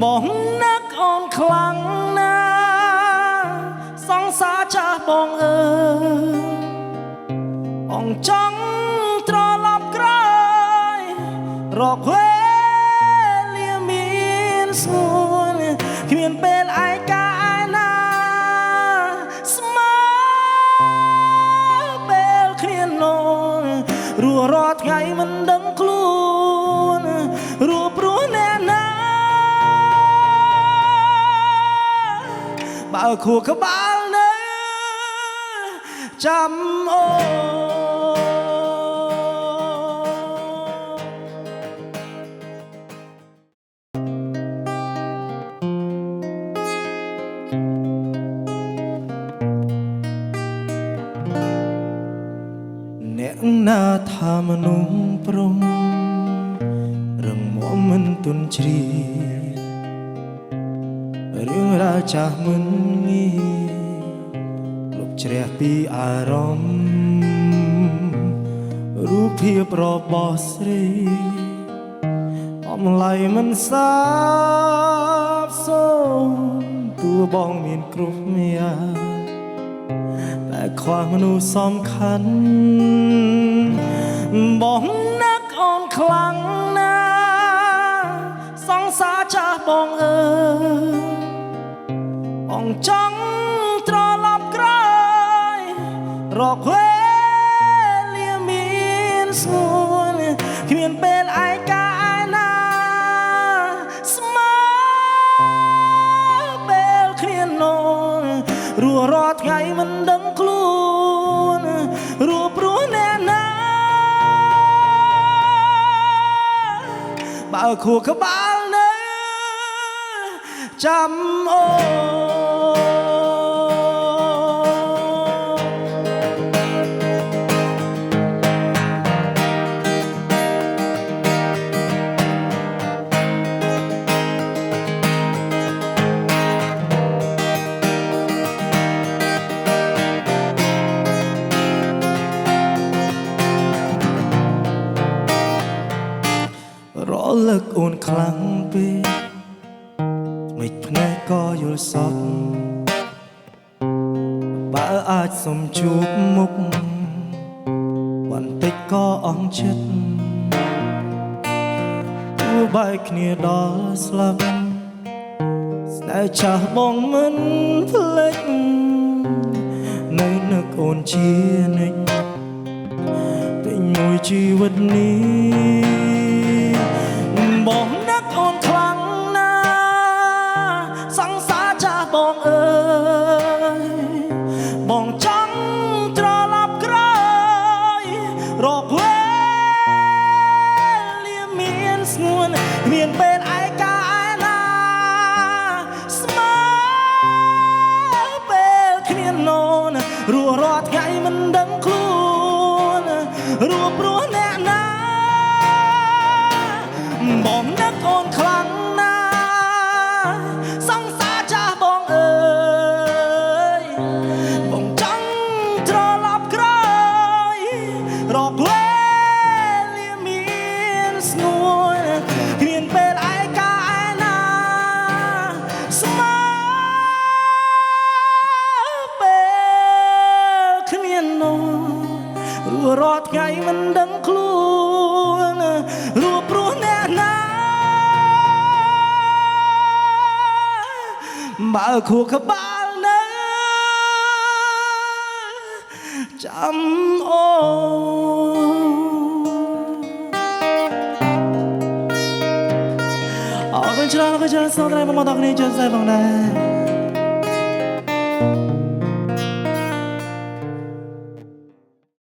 បងនឹកអូនខ្លាំងណាស់សង្សារចាស់បងអើយបងចង់ត្រឡប់ក្រោយរកវេលាមានស្ងួនគ្មានពេលឯកាឯណាស្មើពេលគ្នានោនរស់រាល់ថ្ងៃមិនដឹងខ្លួនរੂព្រោះអ្នកណាបើខួរក្បាលនៅចាំអូអ្នកណាថាមនុស្សប្រុងរឹងមាំមិនទន់ជ្រាបរឿងរ៉ាវចាស់មិនងាយលុបជ្រះពីអារម្មណ៍រូបភាពរបស់ស្រីអំឡៃមិនសាបសូន្យទោះបងមានគ្រប់យ៉ាងតែខ្វះមនុស្សសំខាន់បងនឹកអូនខ្លាំងណាស់សង្សារចាស់បងអើយបងចង់ត្រឡប់ក្រោយរកវេលាមានស្ងួនគ្មានពេលឯកាឯណាស្មើពេលគ្នានោនរស់រាល់ថ្ងៃមិនដឹងខ្លួនរੂព្រោះអ្នកណាបើខួរក្បាលនៅចាំអូរលឹកអូនខ្លាំងពេកមិនភ្នែកក៏យល់សពបើអាចសុំជួបមុខបន្តិចក៏អង់ចិត្តទោះបែកគ្នាដល់ស្លាប់ស្នេហ៍ចាស់បងមិនភ្លេចនៅនឹកអូនជានិច្ចពេញមួយជីវិតនេះបងនឹកអូនខ្លាំងណាស់សង្សារចាស់បងអើយបងចង់ត្រឡប់ក្រោយរកវេលាមានស្ងួនគ្មានពេលឯកាឯណាស្មើពេលគ្នានោនរស់រាល់ថ្ងៃមិនដឹងខ្លួនរੂព្រោះអ្នកណាបងនឹកអូនខ្លាំងណាស់សង្សារចាស់បងអើយបងចង់ត្រឡប់ក្រោយរកវេលាមានស្ងួនគ្មានពេលឯកាឯណាស្មើពេលគ្នានោនរស់រាល់ថ្ងៃមិនដឹងខ្លួនរੂព្រោះអ្នកណាបើខួរក្បាលនៅចាំអូអរគុណច្រើនសូមតែមកដល់គ្នាជឿស្អីបងដែរ